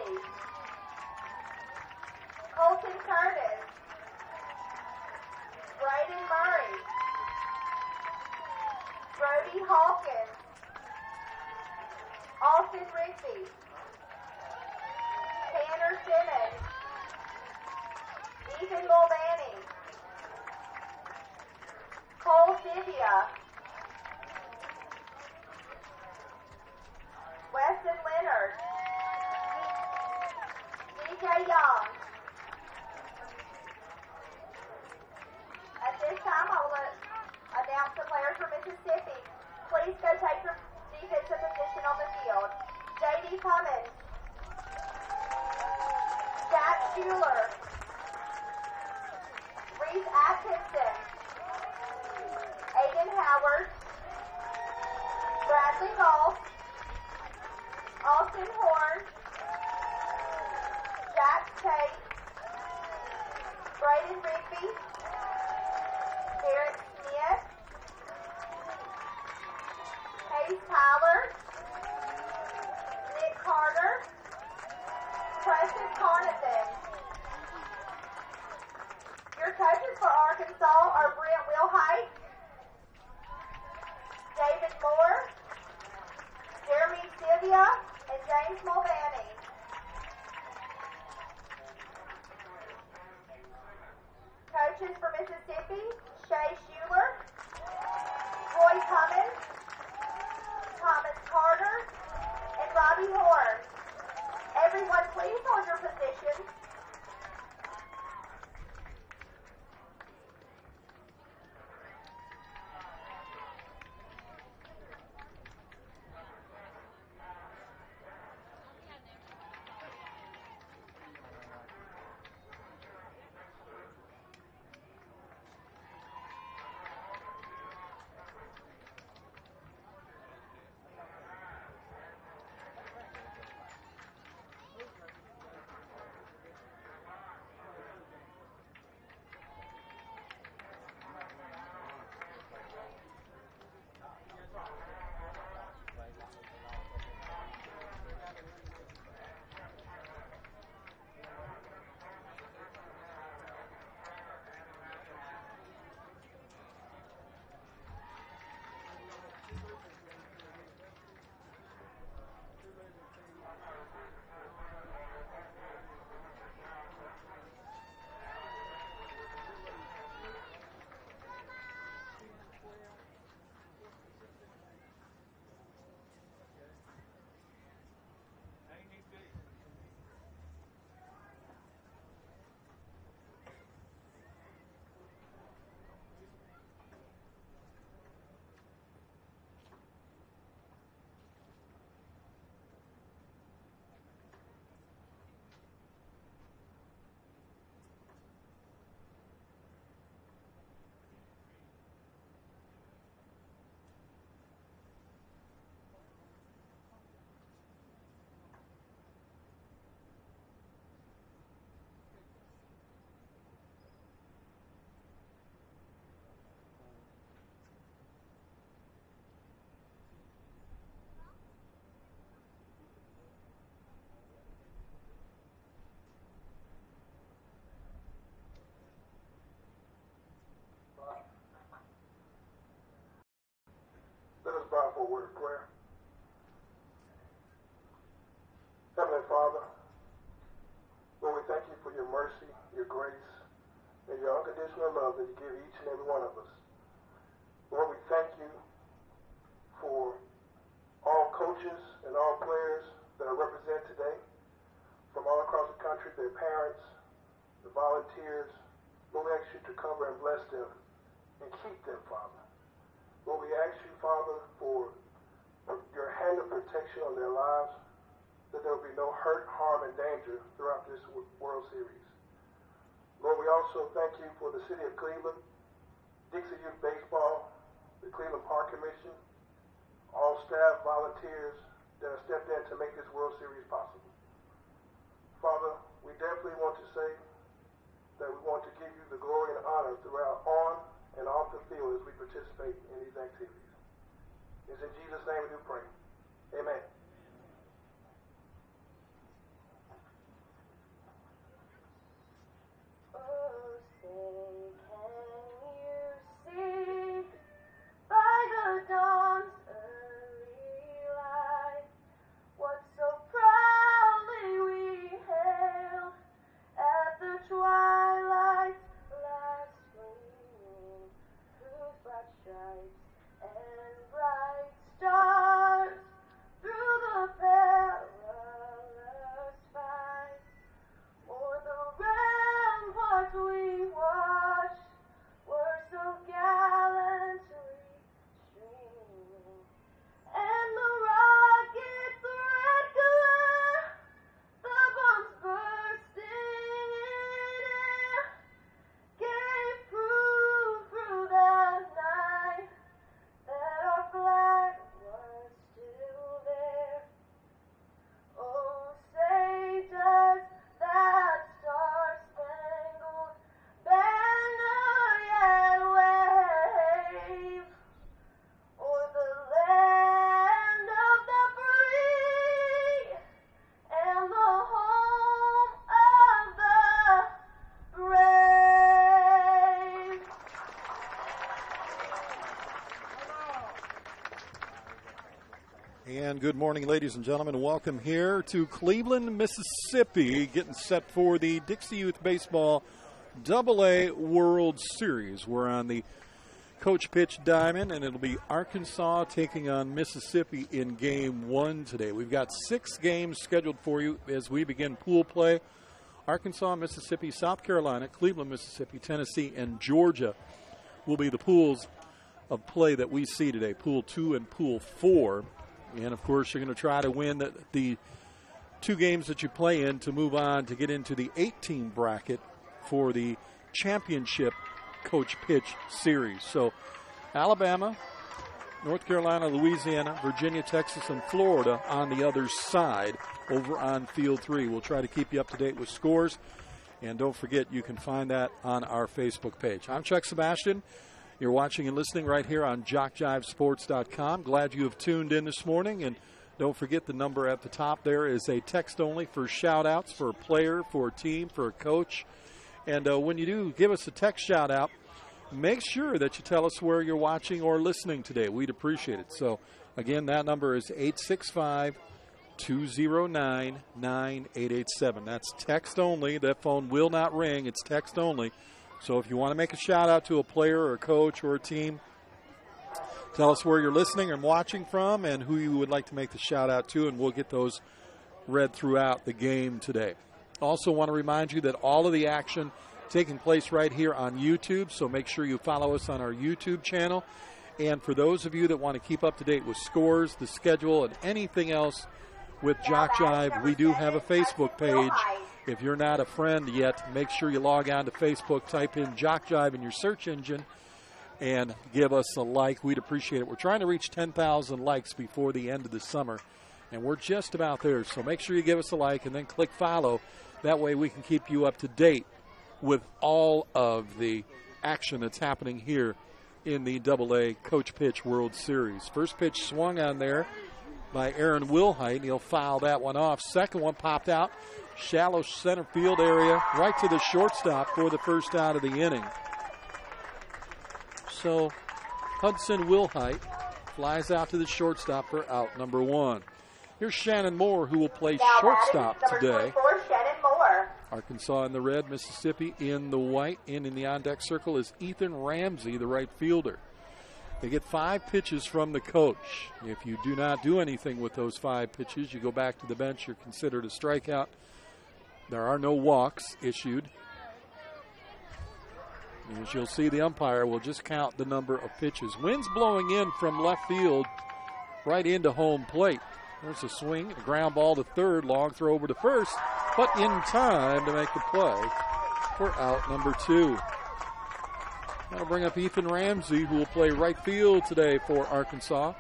Rigby, Colton Curtis, Braden Murray, Brody Hawkins, Austin Rigby, Tanner Simmons, Ethan Mulvaney, Cole Sivia, Weston Leonard, DJ Young. At this time, I will announce the players for Mississippi. Please go take your defensive position on the field. J.D. Cummins, Jack Schuler, Reese Atkinson, Aiden Howard, Bradley Goff, Austin Horn, Jack Tate, Braden Rigby, Eric Smith, Hayes Tyler, Nick Carter, Preston Carnathan. Your coaches for Arkansas are Brent Wilhite, David Moore, Jeremy Sivia, and James Mulvaney. Coaches for Mississippi, Shay Schuler, Roy Cummins, Thomas Carter, and Robbie Horn. Everyone, please hold your position. Let us bow for a word of prayer. Heavenly Father, Lord, we thank you for your mercy, your grace, and your unconditional love that you give each and every one of us. Lord, we thank you for all coaches and all players that are represented today from all across the country, their parents, the volunteers. Lord, we ask you to cover and bless them and keep them, Father. Lord, we ask you, Father, for your hand of protection on their lives, that there will be no hurt, harm, and danger throughout this World Series. Lord, we also thank you for the city of Cleveland, Dixie Youth Baseball, the Cleveland Park Commission, all staff, volunteers that have stepped in to make this World Series possible. Father, we definitely want to say that we want to give you the glory and honor throughout on and off the field as we participate in these activities. It's in Jesus' name we do pray. Amen. good morning, ladies and gentlemen. Welcome here to Cleveland, Mississippi, getting set for the Dixie Youth Baseball AA World Series. We're on the Coach Pitch Diamond, and it'll be Arkansas taking on Mississippi in Game 1 today. We've got 6 games scheduled for you as we begin pool play. Arkansas, Mississippi, South Carolina, Cleveland, Mississippi, Tennessee, and Georgia will be the pools of play that we see today, Pool 2 and Pool 4. And, of course, you're going to try to win the 2 games that you play in to move on to get into the 8-team bracket for the championship Coach Pitch Series. So Alabama, North Carolina, Louisiana, Virginia, Texas, and Florida on the other side over on Field 3. We'll try to keep you up to date with scores. And don't forget, you can find that on our Facebook page. I'm Chuck Sebastian. You're watching and listening right here on JockJiveSports.com. Glad you have tuned in this morning. And don't forget, the number at the top there is a text only for shout-outs for a player, for a team, for a coach. And when you do give us a text shout-out, make sure that you tell us where you're watching or listening today. We'd appreciate it. So, again, that number is 865-209-9887. That's text only. That phone will not ring. It's text only. So if you want to make a shout-out to a player or a coach or a team, tell us where you're listening and watching from and who you would like to make the shout-out to, and we'll get those read throughout the game today. Also want to remind you that all of the action taking place right here on YouTube, so make sure you follow us on our YouTube channel. And for those of you that want to keep up to date with scores, the schedule, and anything else with JockJive, we do have a Facebook page. If you're not a friend yet, make sure you log on to Facebook, type in JockJive in your search engine, and give us a like. We'd appreciate it. We're trying to reach 10,000 likes before the end of the summer, and we're just about there. So make sure you give us a like and then click follow. That way we can keep you up to date with all of the action that's happening here in the AA Coach Pitch World Series. First pitch swung on there by Aaron Wilhite. He'll foul that one off. Second one popped out, shallow center field area, right to the shortstop for the first out of the inning. So Hudson Wilhite flies out to the shortstop for out number 1. Here's Shannon Moore, who will play shortstop today. Arkansas in the red, Mississippi in the white. And in the on-deck circle is Ethan Ramsey, the right fielder. They get 5 pitches from the coach. If you do not do anything with those 5 pitches, you go back to the bench, you're considered a strikeout. There are no walks issued. As you'll see, the umpire will just count the number of pitches. Wind's blowing in from left field right into home plate. There's a swing, a ground ball to third, long throw over to first, but in time to make the play for out number 2. That'll bring up Ethan Ramsey, who will play right field today for Arkansas.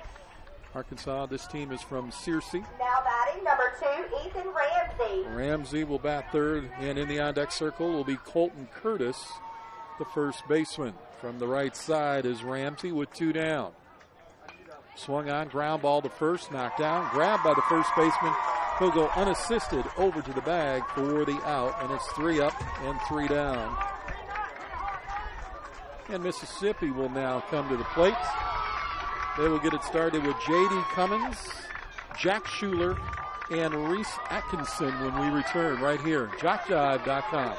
Arkansas, this team is from Searcy. Now batting number 2, Ethan Ramsey. Ramsey will bat third, and in the on-deck circle will be Colton Curtis, the first baseman. From the right side is Ramsey with 2 down. Swung on, ground ball to first, knocked down, grabbed by the first baseman. He'll go unassisted over to the bag for the out, and it's 3 up and 3 down. And Mississippi will now come to the plate. They will get it started with J.D. Cummins, Jack Schuler, and Reese Atkinson when we return right here, JockJive.com.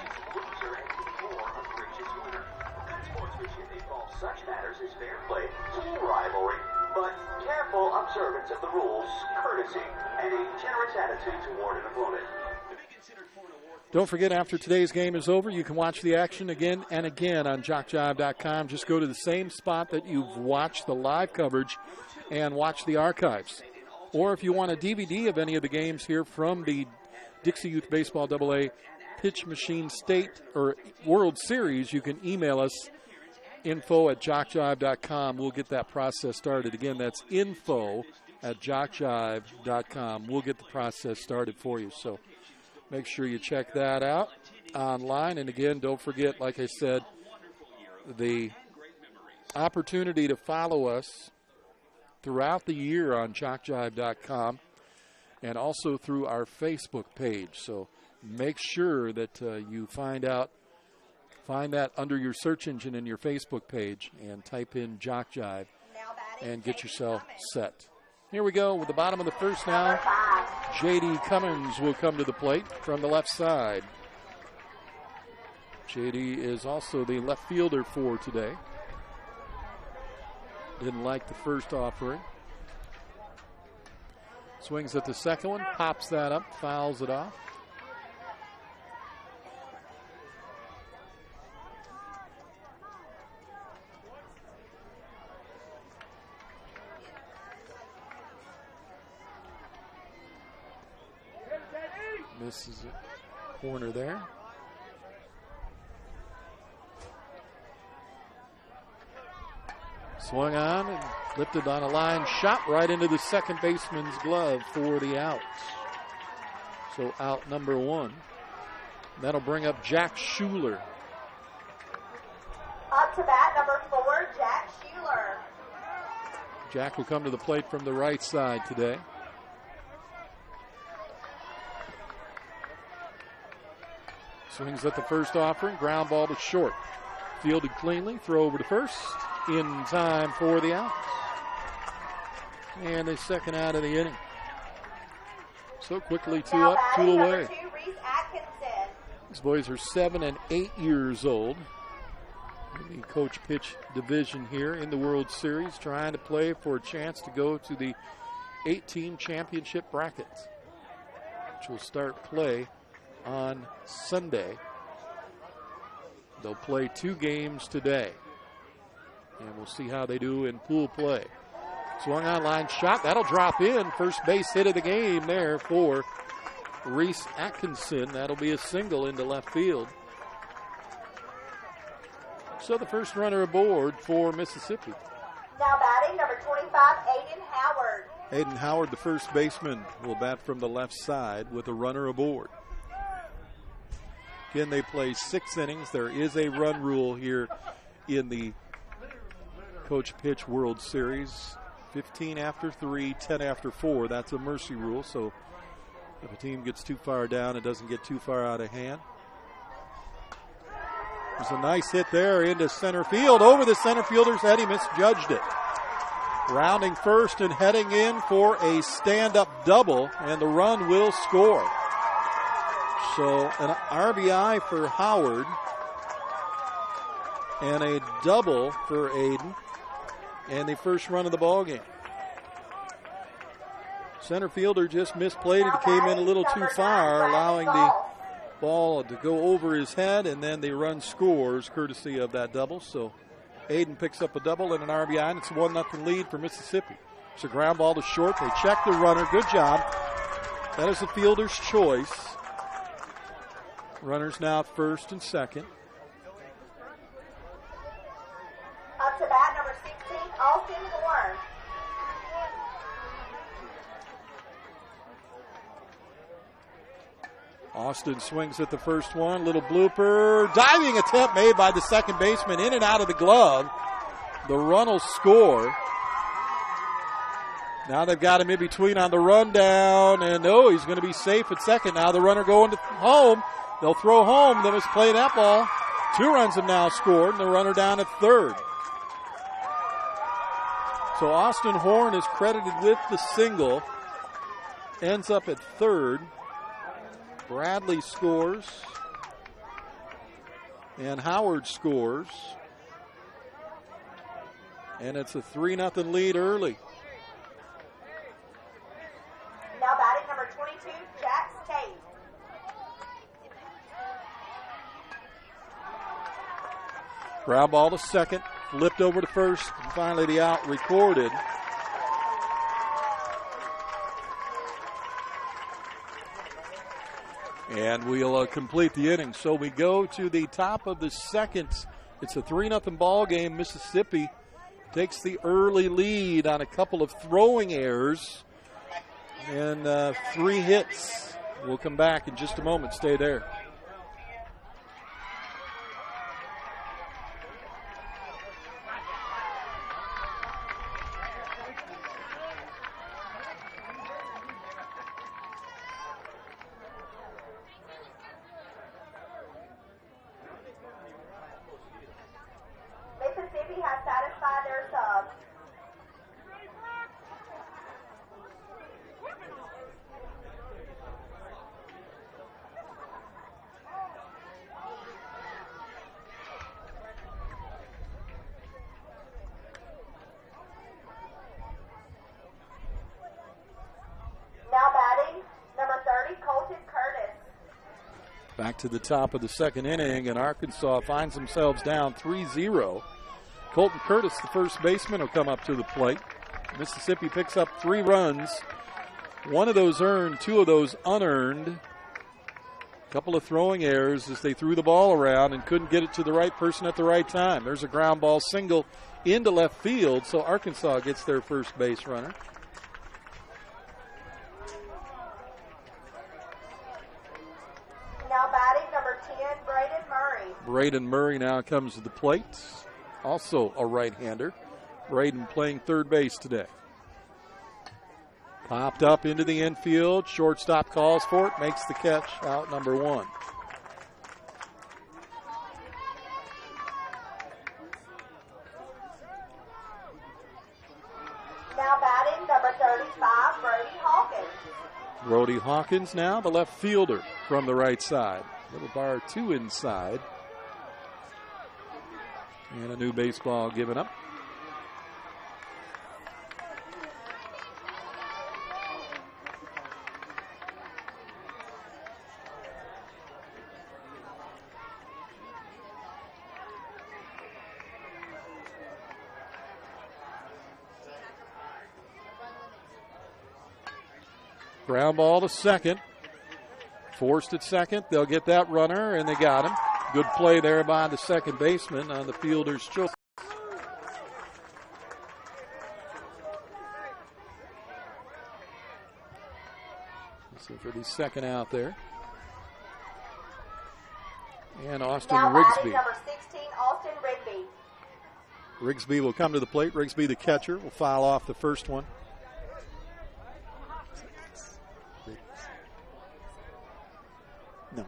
Such matters as fair play, team rivalry, but careful observance of the rules, courtesy, and a generous attitude toward an opponent. Don't forget, after today's game is over, you can watch the action again and again on JockJive.com. Just go to the same spot that you've watched the live coverage and watch the archives. Or if you want a DVD of any of the games here from the Dixie Youth Baseball AA Pitch Machine State or World Series, you can email us, info@jockjive.com. We'll get that process started. Again, that's info@jockjive.com. We'll get the process started for you. So make sure you check that out online. And again, don't forget, like I said, the opportunity to follow us throughout the year on JockJive.com and also through our Facebook page. So make sure that you find that under your search engine in your Facebook page and type in JockJive and get yourself set. Here we go with the bottom of the first now. J.D. Cummins will come to the plate from the left side. J.D. is also the left fielder for today. Didn't like the first offering. Swings at the second one, pops that up, fouls it off. Misses a corner there. Swung on and lifted on a line shot right into the second baseman's glove for the out. So out number 1. That'll bring up Jack Schuler. Up to bat, number 4, Jack Schuler. Jack will come to the plate from the right side today. Swings at the first offering, ground ball to short. Fielded cleanly, throw over to first, in time for the out. And a second out of the inning. So quickly, 2 up, 2 away. These boys are 7 and 8 years old in the coach pitch division here in the World Series, trying to play for a chance to go to the 8-team championship bracket, which will start play on Sunday. They'll play 2 games today, and we'll see how they do in pool play. Swung on line shot, that'll drop in. First base hit of the game there for Reese Atkinson. That'll be a single into left field. So the first runner aboard for Mississippi. Now batting, number 25, Aiden Howard. Aiden Howard, the first baseman, will bat from the left side with a runner aboard. Again, they play 6 innings. There is a run rule here in the Coach Pitch World Series. 15 after 3, 10 after 4. That's a mercy rule, so if a team gets too far down, it doesn't get too far out of hand. There's a nice hit there into center field. Over the center fielder's head, he misjudged it. Rounding first and heading in for a stand-up double, and the run will score. So an RBI for Howard and a double for Aiden, and the first run of the ball game. Center fielder just misplayed it. It came in a little too far, allowing the ball to go over his head, and then the run scores courtesy of that double. So Aiden picks up a double and an RBI, and it's a 1-0 lead for Mississippi. It's a ground ball to short. They check the runner. Good job. That is the fielder's choice. Runners now at first and second. Up to bat, number 16, Austin Horn. Austin swings at the first one. Little blooper. Diving attempt made by the second baseman. In and out of the glove. The run will score. Now they've got him in between on the rundown. And he's going to be safe at second. Now the runner going to home. They'll throw home. They must play that ball. 2 runs have now scored, and the runner down at third. So Austin Horn is credited with the single. Ends up at third. Bradley scores. And Howard scores. And it's a 3-0 lead early. Now batting, number 22, Jax Tate. Ground ball to second, flipped over to first, and finally the out recorded. And we'll complete the inning. So we go to the top of the second. It's a 3-0 ball game. Mississippi takes the early lead on a couple of throwing errors and 3 hits. We'll come back in just a moment. Stay there. Mississippi has satisfied their sub. Back to the top of the second inning, and Arkansas finds themselves down 3-0. Colton Curtis, the first baseman, will come up to the plate. Mississippi picks up 3 runs. 1 of those earned, 2 of those unearned. A couple of throwing errors as they threw the ball around and couldn't get it to the right person at the right time. There's a ground ball single into left field, so Arkansas gets their first base runner. Now batting number 10, Braden Murray. Braden Murray now comes to the plate. Also a right-hander. Braden playing third base today. Popped up into the infield. Shortstop calls for it. Makes the catch. Out number 1. Now batting number 35, Brody Hawkins. Brody Hawkins now the left fielder from the right side. Little bar 2 inside. And a new baseball given up. Ground ball to second. Forced at second. They'll get that runner, and they got him. Good play there by the second baseman on the fielder's choice. So for the second out there. And Austin now Rigsby. Number 16, Austin Rigby. Rigsby will come to the plate. Rigsby, the catcher, will foul off the first one. No.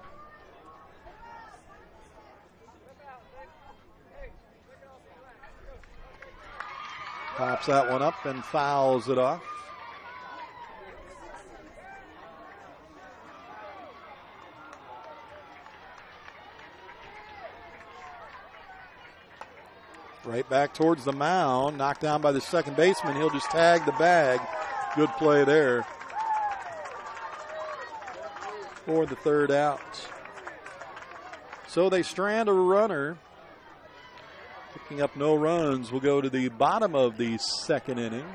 Pops that one up and fouls it off. Right back towards the mound. Knocked down by the second baseman. He'll just tag the bag. Good play there for the third out. So they strand a runner. Picking up no runs. We'll go to the bottom of the second inning.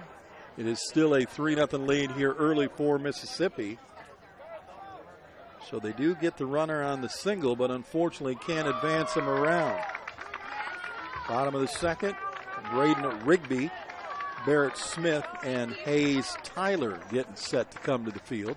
It is still a 3-0 lead here early for Mississippi. So they do get the runner on the single, but unfortunately can't advance him around. Bottom of the second, Braden Rigby, Barrett Smith, and Hayes Tyler getting set to come to the field.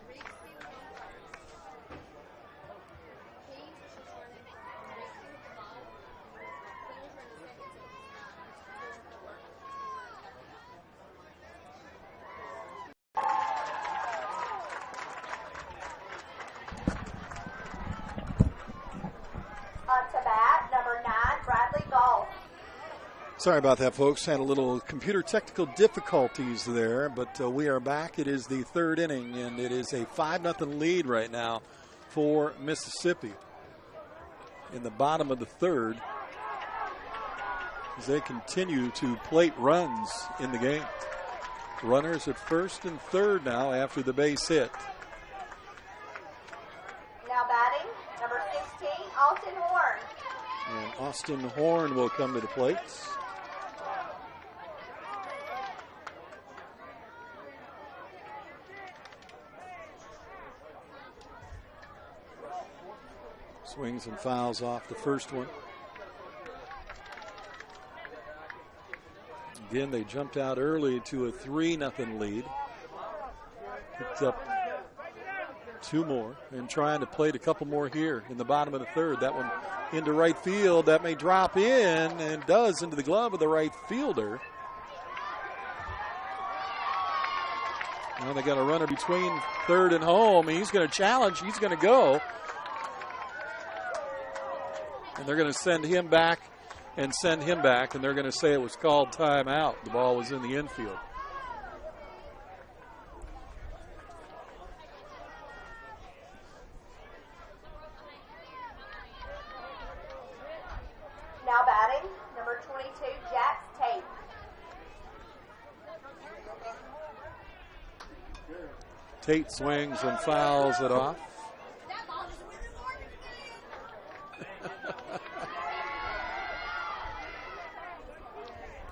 Sorry about that, folks. Had a little computer technical difficulties there, but we are back. It is the third inning, and it is a 5-0 lead right now for Mississippi. In the bottom of the third, as they continue to plate runs in the game. Runners at first and third now after the base hit. Now batting, number 16, Austin Horn. And Austin Horn will come to the plate. Swings and fouls off the first one. Again, they jumped out early to a 3-0 lead. Picked up 2 more and trying to plate a couple more here in the bottom of the third. That one into right field. That may drop in, and does, into the glove of the right fielder. Now they got a runner between third and home. He's going to challenge. He's going to go. And they're going to send him back, and they're going to say it was called timeout. The ball was in the infield. Now batting, number 22, Jax Tate. Tate swings and fouls it off.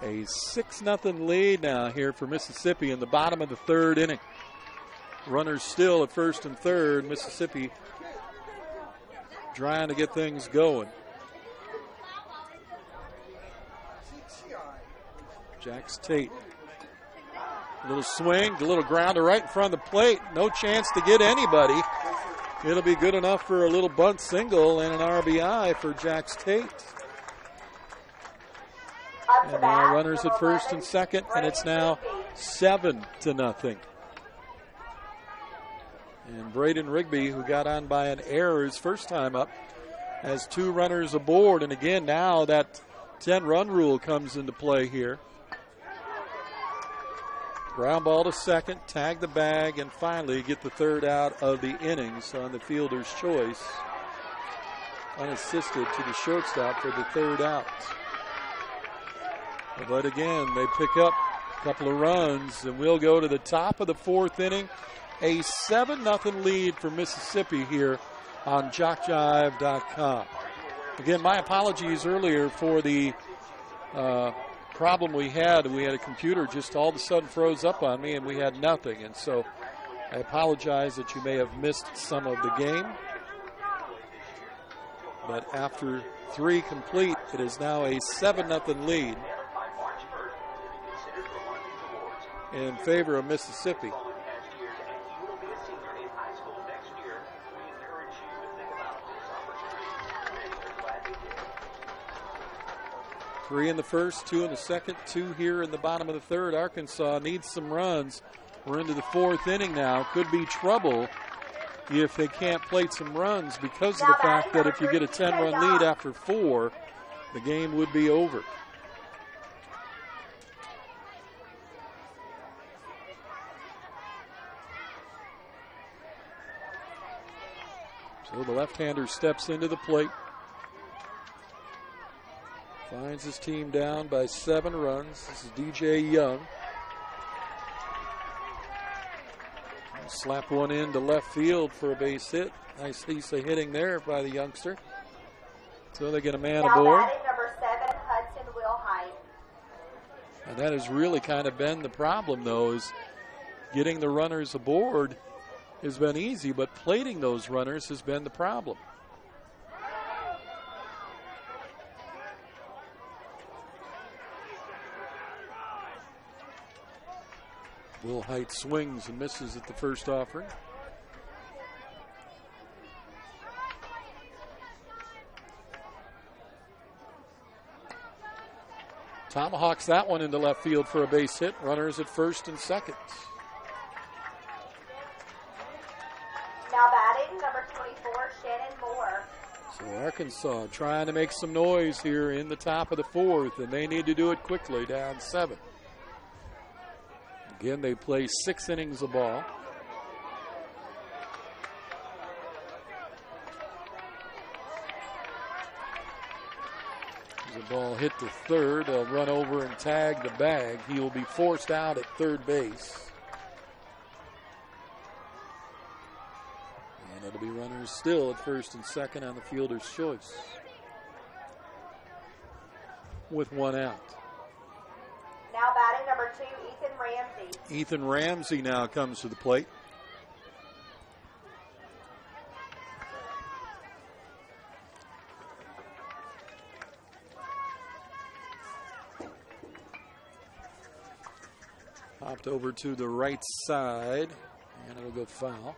A 6-0 lead now here for Mississippi in the bottom of the third inning. Runners still at first and third. Mississippi trying to get things going. Jax Tate. A little swing, a little grounder right in front of the plate. No chance to get anybody. It'll be good enough for a little bunt single and an RBI for Jax Tate. And now runners at first and second, and it's now 7-0. And Braden Rigby, who got on by an error his first time up, has 2 runners aboard. And again, now that 10-run rule comes into play here. Ground ball to second, tag the bag, and finally get the third out of the innings on the fielder's choice. Unassisted to the shortstop for the third out. But again, they pick up a couple of runs, and we'll go to the top of the fourth inning. A 7-0 lead for Mississippi here on JockJive.com. Again, my apologies earlier for the problem we had. We had a computer just all of a sudden froze up on me, and we had nothing. And so I apologize that you may have missed some of the game. But after 3 complete, it is now a 7-0 lead in favor of Mississippi. Three in the first, 2 in the second, 2 here in the bottom of the third. Arkansas needs some runs. We're into the fourth inning now. Could be trouble if they can't plate some runs because of the fact that if you get a 10-run lead after 4, the game would be over. So the left-hander steps into the plate. Finds his team down by 7 runs. This is DJ Young. Slap one in to left field for a base hit. Nice piece of hitting there by the youngster. So they get a man aboard. Batting number 7, Hudson Wilhite. And that has really kind of been the problem, though, is getting the runners aboard has been easy, but plating those runners has been the problem. Wilhite swings and misses at the first offering. Tomahawks that one into left field for a base hit. Runners at first and second. Now batting number 24, Shannon Moore. So Arkansas trying to make some noise here in the top of the fourth, and they need to do it quickly, down 7. Again, they play 6 innings of ball. The ball hit to third. They'll run over and tag the bag. He will be forced out at third base. And it'll be runners still at first and second on the fielder's choice, with 1 out. Now batting number 2, Ethan Ramsey. Ethan Ramsey now comes to the plate. Popped over to the right side, and it'll go foul.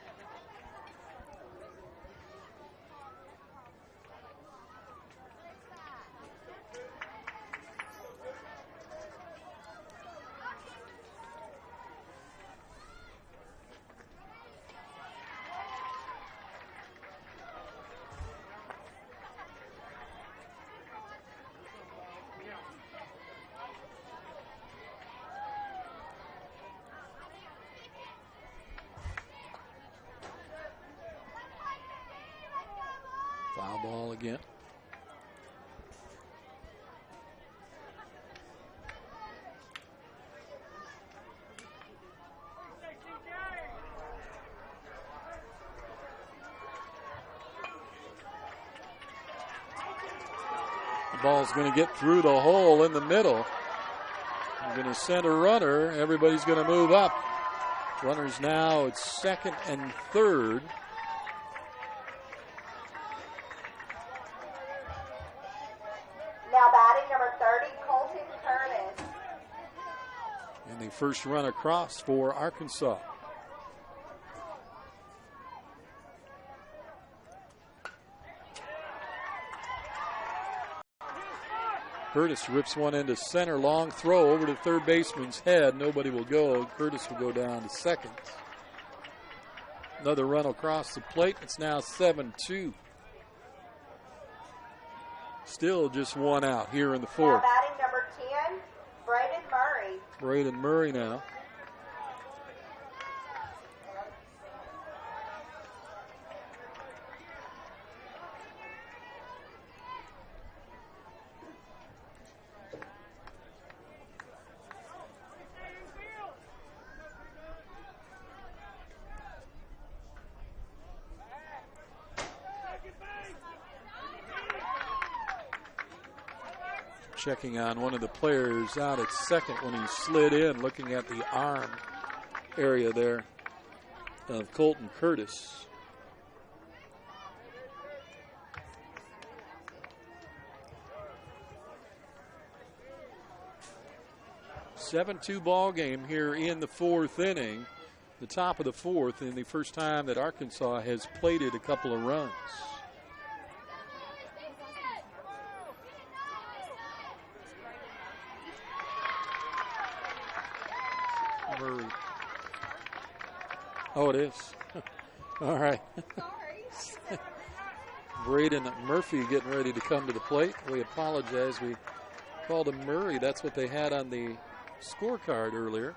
Foul ball again. The ball's going to get through the hole in the middle. going to send a runner. Everybody's going to move up. Runners now at second and third. Now batting number 30, Colton Curtis. And the first run across for Arkansas. Curtis rips one into center. Long throw over to third baseman's head. Nobody will go. Curtis will go down to second. Another run across the plate. It's now 7-2. Still just one out here in the fourth. Now batting number 10, Braden Murray. Braden Murray now. Checking on one of the players out at second when he slid in, looking at the arm area there of Colton Curtis. (7-2) ball game here in the fourth inning. The top of the fourth, and the first time that Arkansas has plated a couple of runs. Murray. Oh, it is. All right. Braden Murphy getting ready to come to the plate. We apologize. We called him Murray. That's what they had on the scorecard earlier.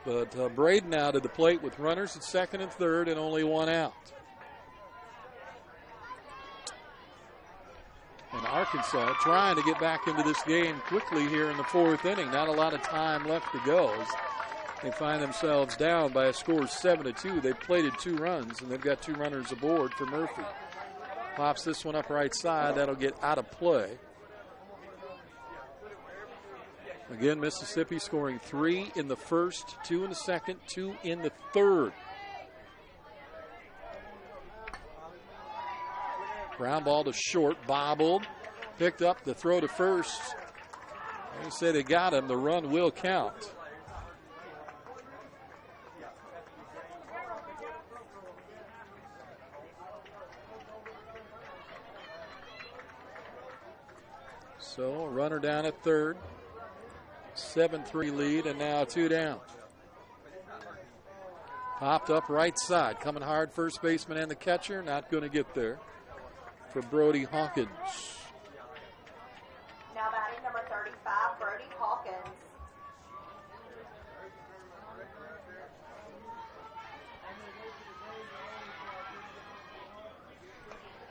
But Braden now to the plate with runners at second and third and only one out. And Arkansas trying to get back into this game quickly here in the fourth inning. Not a lot of time left to go. They find themselves down by a score of 7-2. They've plated 2 runs, and they've got 2 runners aboard for Murphy. Pops this one up right side. That'll get out of play. Again, Mississippi scoring 3 in the first, 2 in the second, 2 in the third. Ground ball to short, bobbled. Picked up the throw to first. They say they got him. The run will count. So, a runner down at third. 7-3 lead, and now 2 down. Popped up right side. Coming hard, first baseman and the catcher. Not going to get there for Brody Hawkins. Now batting number 35, Brody Hawkins.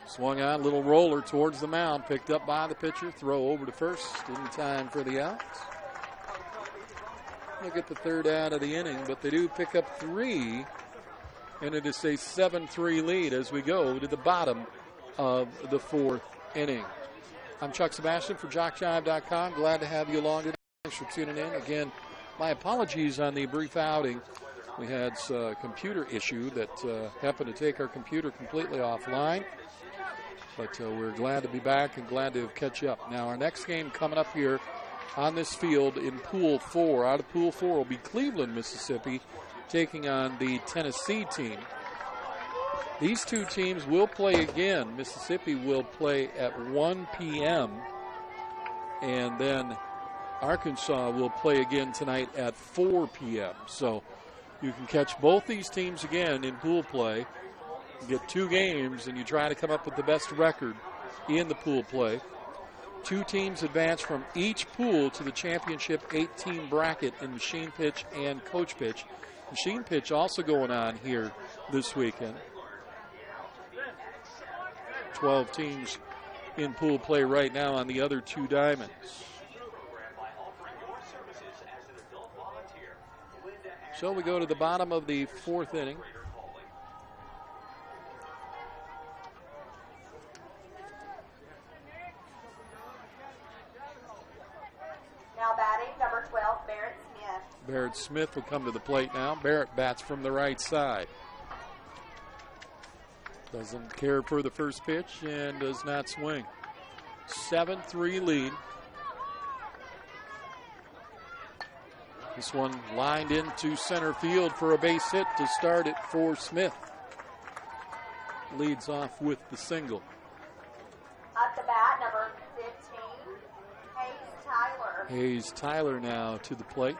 Swung on, little roller towards the mound, picked up by the pitcher, throw over to first in time for the out. Look at the third out of the inning, but they do pick up 3, and it is a 7-3 lead as we go to the bottom of the fourth inning. I'm Chuck Sebastian for JockJive.com. Glad to have you along today. Thanks for tuning in. Again, my apologies on the brief outing. We had a computer issue that happened to take our computer completely offline. But we're glad to be back and glad to catch up. Now, our next game coming up here on this field in Pool 4. Out of Pool 4 will be Cleveland, Mississippi, taking on the Tennessee team. These 2 teams will play again. Mississippi will play at 1 p.m. And then Arkansas will play again tonight at 4 p.m. So you can catch both these teams again in pool play. You get 2 games, and you try to come up with the best record in the pool play. 2 teams advance from each pool to the championship 8-team bracket in machine pitch and coach pitch. Machine pitch also going on here this weekend. 12 teams in pool play right now on the other 2 diamonds. So we go to the bottom of the fourth inning. Now batting number 12, Barrett Smith. Barrett Smith will come to the plate now. Barrett bats from the right side. Doesn't care for the first pitch and does not swing. 7-3 lead. This one lined into center field for a base hit to start it for Smith. Leads off with the single. At the bat, number 15, Hayes Tyler. Hayes Tyler now to the plate.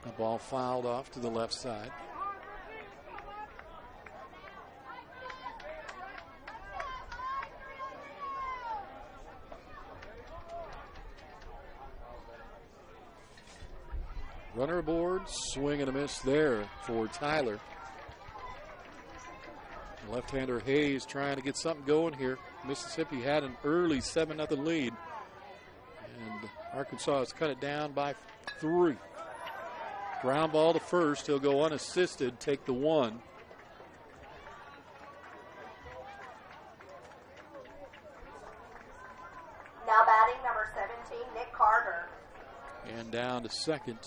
The ball fouled off to the left side. Runner aboard, swing and a miss there for Tyler. Left-hander Hayes trying to get something going here. Mississippi had an early 7-0 lead, and Arkansas has cut it down by 3. Ground ball to first. He'll go unassisted, take the 1. Now batting, number 17, Nick Carter. And down to second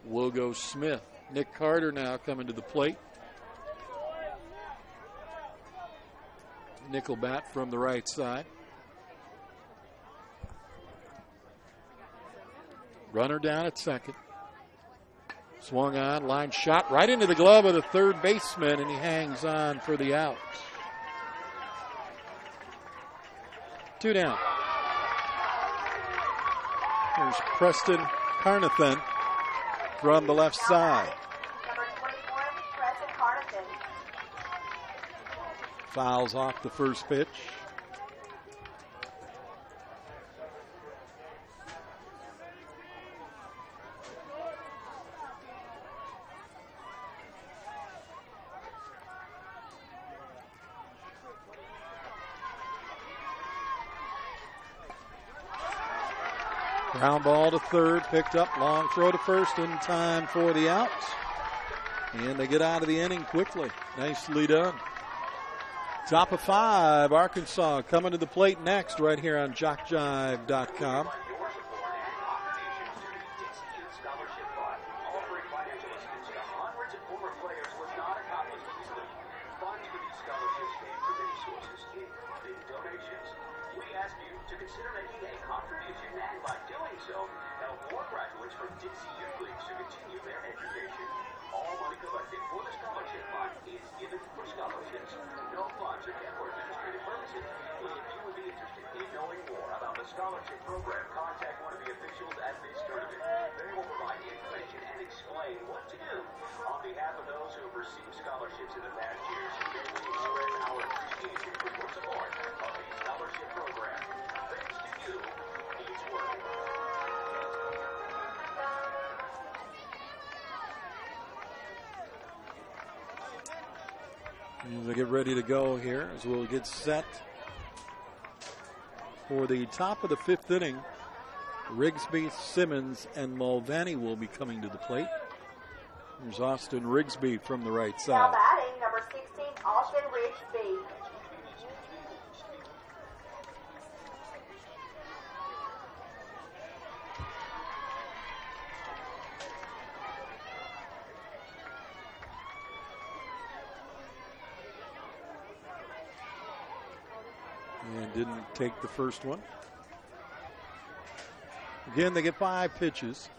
will go Smith. Nick Carter now coming to the plate. Nickel bat from the right side. Runner down at second. Swung on, line shot right into the glove of the third baseman, and he hangs on for the out. 2 down. Here's Preston Carnathan from the left side. Number 21, Preston Carnathan. Fouls off the first pitch. Ground ball to third, picked up, long throw to first in time for the out. And they get out of the inning quickly. Nicely done. Top of 5, Arkansas coming to the plate next right here on JockJive.com. Scholarship program, contact one of the officials at this tournament. They will provide information and explain what to do. On behalf of those who have received scholarships in the past years, we express our appreciation for your support of the scholarship program. Thanks to you, it's working. As they get ready to go here, as we'll get set for the top of the 5th inning. Rigsby, Simmons, and Mulvaney will be coming to the plate. Here's Austin Rigsby from the right Now side. batting, number 16, Austin Rigsby. And didn't take the first one. Again, they get 5 pitches.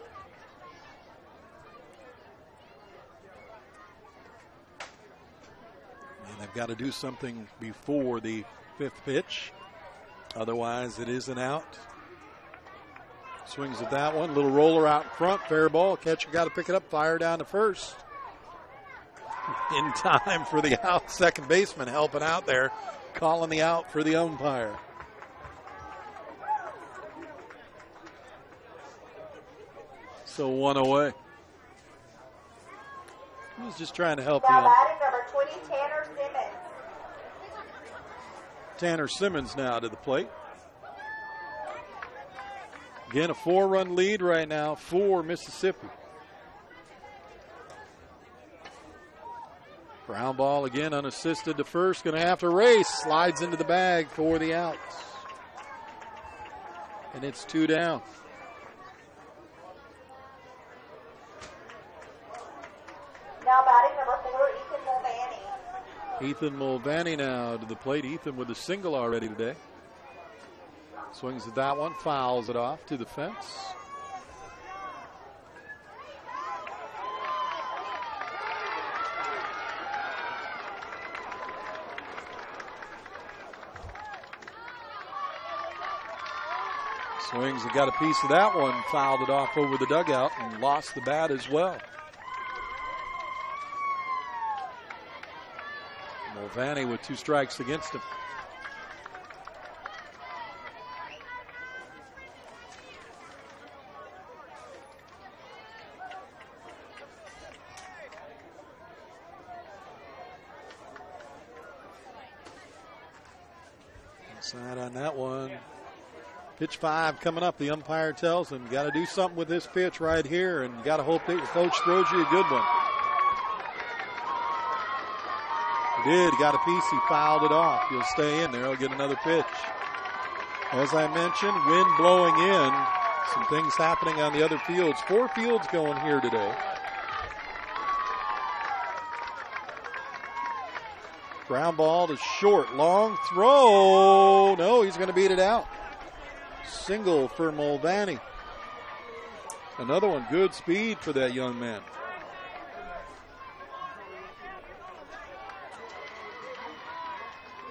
And they've got to do something before the 5th pitch. Otherwise, it is an out. Swings at that one. Little roller out in front. Fair ball. Catcher got to pick it up. Fire down to first. In time for the out. Second baseman helping out there. Calling the out for the umpire. So 1 away. was just trying to help Now him. batting number 20, Tanner Simmons. Tanner Simmons now to the plate. Again, a 4-run lead right now for Mississippi. Ground ball again, unassisted to first. Going to have to race. Slides into the bag for the outs. And it's 2 down. Now batting number 4, Ethan Mulvaney. Ethan Mulvaney now to the plate. Ethan with a single already today. Swings at that one, fouls it off to the fence. Swings and got a piece of that one, fouled it off over the dugout and lost the bat as well. Mulvaney with 2 strikes against him. Inside on that one. Pitch 5 coming up. The umpire tells him, got to do something with this pitch right here, and got to hope that your coach throws you a good one. He did. Got a piece. He fouled it off. He'll stay in there. He'll get another pitch. As I mentioned, wind blowing in. Some things happening on the other fields. 4 fields going here today. Ground ball to short. Long throw. No, he's going to beat it out. Single for Mulvaney. Another one. Good speed for that young man.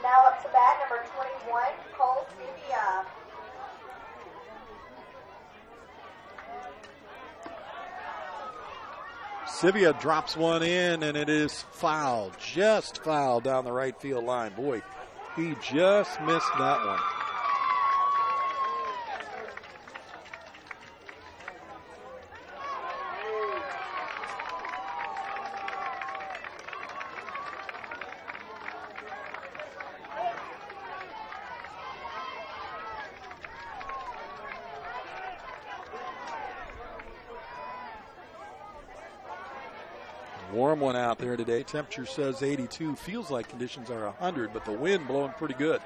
Now up to bat number 21, Cole Sivia. Sivia drops one in, and it is fouled. Just fouled down the right field line. Boy, he just missed that one. Warm one out there today. Temperature says 82. Feels like conditions are 100, but the wind blowing pretty good.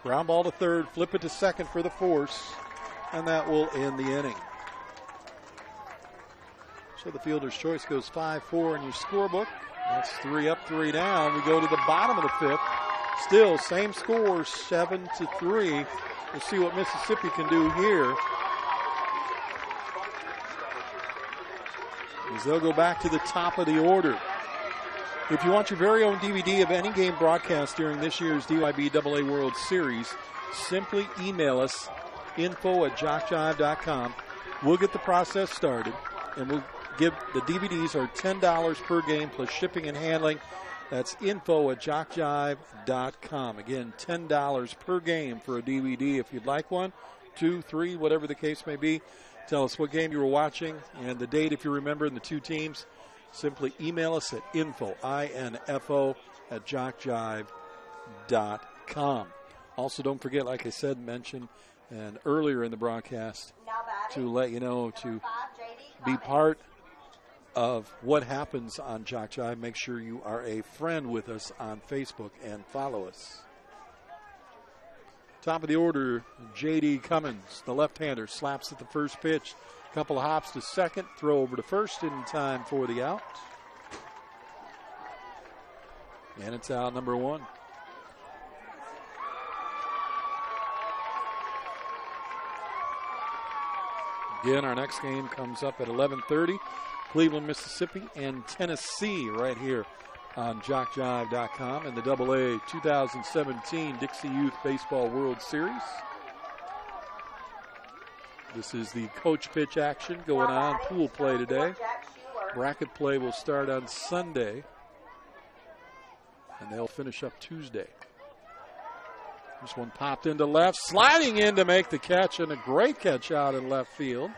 Ground ball to third. Flip it to second for the force, and that will end the inning. So the fielder's choice goes 5-4 in your scorebook. That's 3 up, 3 down. We go to the bottom of the 5th. Still same score, 7-3. We'll see what Mississippi can do here. As they'll go back to the top of the order. If you want your very own DVD of any game broadcast during this year's DYB AA World Series, simply email us, info@jockjive.com. We'll get the process started, and we'll give the DVDs are $10 per game plus shipping and handling. That's info@jockjive.com. Again, $10 per game for a DVD if you'd like one, 2, 3, whatever the case may be. Tell us what game you were watching and the date if you remember, and the 2 teams. Simply email us at info@jockjive.com. Also, don't forget, like I said, mention and earlier in the broadcast, to let you know to be part of what happens on JockJive. Make sure you are a friend with us on Facebook and follow us. Top of the order, J.D. Cummins, the left-hander, slaps at the first pitch. Couple of hops to second, throw over to first in time for the out. And it's out number 1. Again, our next game comes up at 11:30. Cleveland, Mississippi, and Tennessee right here on JockJive.com in the AA 2017 Dixie Youth Baseball World Series. This is the coach pitch action going on. Pool play today. Bracket play will start on Sunday, and they'll finish up Tuesday. This one popped into left, sliding in to make the catch, and a great catch out in left field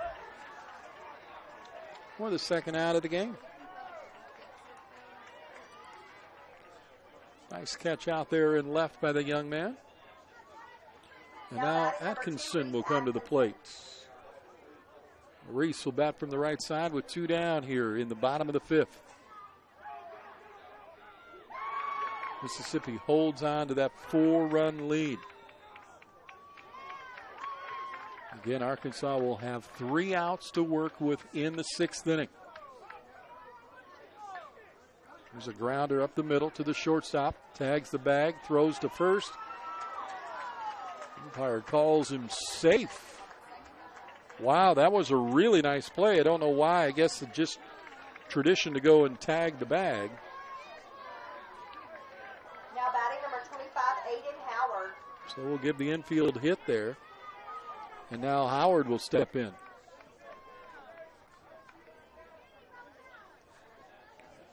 for the second out of the game. Nice catch out there and left by the young man. And now Atkinson will come to the plate. Reese will bat from the right side with 2 down here in the bottom of the 5th. Mississippi holds on to that 4-run lead. Again, Arkansas will have 3 outs to work with in the 6th inning. There's a grounder up the middle to the shortstop. Tags the bag, throws to first. Umpire calls him safe. Wow, that was a really nice play. I don't know why. I guess it's just tradition to go and tag the bag. Now batting number 25, Aiden Howard. So we'll give the infield hit there. And now Howard will step in.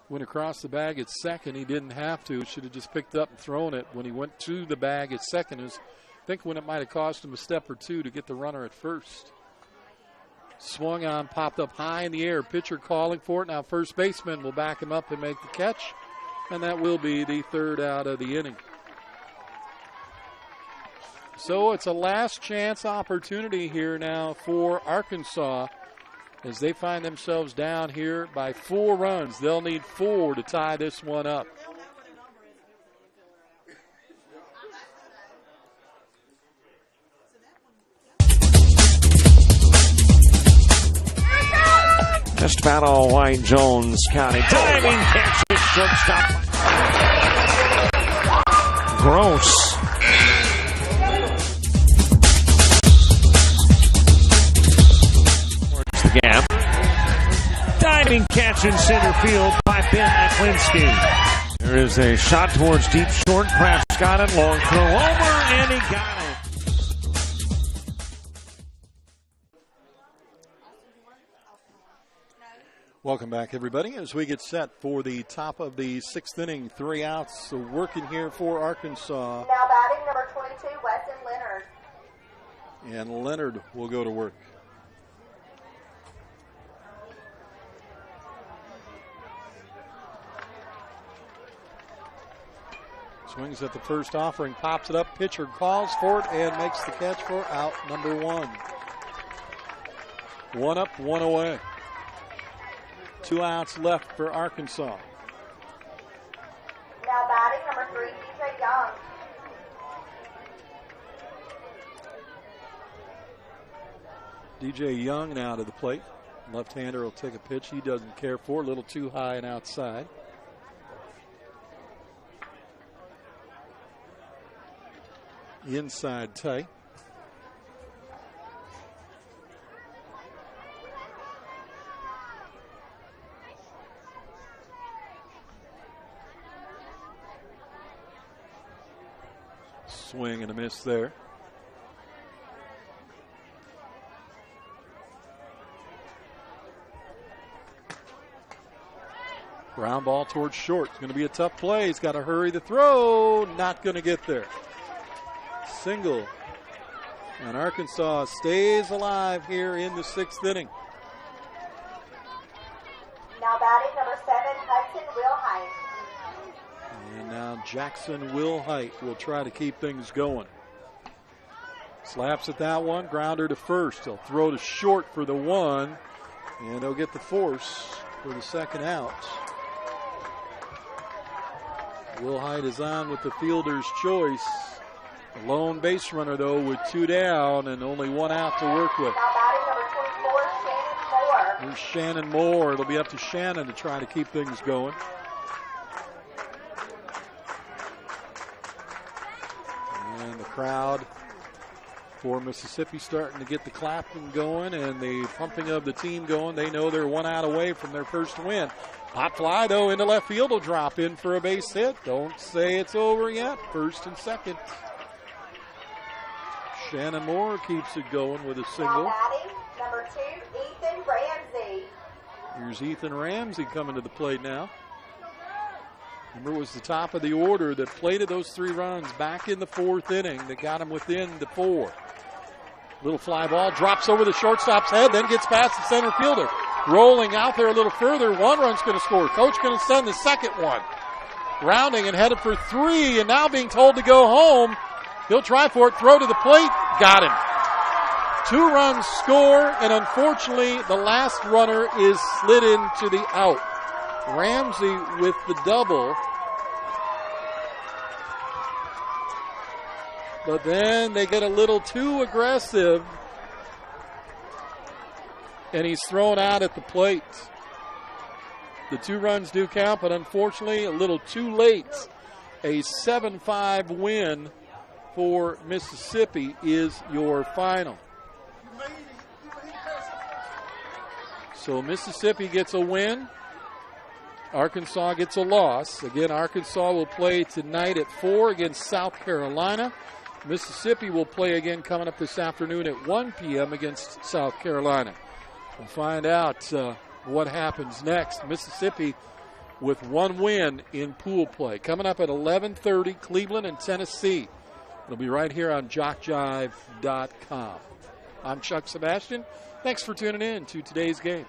Went across the bag at second. He didn't have to. Should have just picked up and thrown it. When he went to the bag at second, I think when it might have cost him a step or two to get the runner at first. Swung on, popped up high in the air. Pitcher calling for it. Now first baseman will back him up and make the catch. And that will be the 3rd out of the inning. So it's a last chance opportunity here now for Arkansas as they find themselves down here by 4 runs. They'll need 4 to tie this one up. Just about all Wayne Jones County. Diving catch at shortstop. Gross. Towards the gap. Diving catch in center field by Ben Aklinski. There is a shot towards deep short. Kraft's got it. Long throw over, and he got it. Welcome back, everybody, as we get set for the top of the 6th inning. 3 outs, so working here for Arkansas. Now batting number 22, Weston Leonard. And Leonard will go to work. Swings at the first offering, pops it up. Pitcher calls for it and makes the catch for out number 1. 1 up, 1 away. 2 outs left for Arkansas. Now batting number 3, DJ Young. DJ Young now to the plate. Left-hander will take a pitch he doesn't care for. A little too high and outside. Inside tight. Swing and a miss there. Ground ball towards short. It's going to be a tough play. He's got to hurry the throw. Not going to get there. Single. And Arkansas stays alive here in the 6th inning. Now batting number 7, Hudson Wilhite. And now Jackson Wilhite will try to keep things going. Slaps at that one. Grounder to first. He'll throw to short for the 1. And they'll get the force for the 2nd out. Wilhite is on with the fielder's choice. The lone base runner, though, with 2 down and only 1 out to work with. Now batting number 24, Shannon Moore. Here's Shannon Moore. It'll be up to Shannon to try to keep things going. And the crowd for Mississippi starting to get the clapping going and the pumping of the team going. They know they're 1 out away from their first win. Pop fly, though, into left field will drop in for a base hit. Don't say it's over yet. 1st and 2nd. Shannon Moore keeps it going with a single. Now batting number 2, Ethan Ramsey. Here's Ethan Ramsey coming to the plate now. Remember, it was the top of the order that plated those 3 runs back in the 4th inning that got him within the 4. Little fly ball drops over the shortstop's head, then gets past the center fielder. Rolling out there a little further. 1 run's going to score. Coach going to send the 2nd one. rounding and headed for three, and now being told to go home. He'll try for it, throw to the plate, got him. 2 runs score, and unfortunately the last runner is slid into the out. Ramsey with the double. But then they get a little too aggressive, and he's thrown out at the plate. The 2 runs do count, but unfortunately a little too late. A 7-5 win for Mississippi is your final. So Mississippi gets a win. Arkansas gets a loss. Again, Arkansas will play tonight at 4 against South Carolina. Mississippi will play again coming up this afternoon at 1 p.m. against South Carolina. We'll find out what happens next. Mississippi with 1 win in pool play. Coming up at 11:30, Cleveland and Tennessee. It'll be right here on JockJive.com. I'm Chuck Sebastian. Thanks for tuning in to today's game.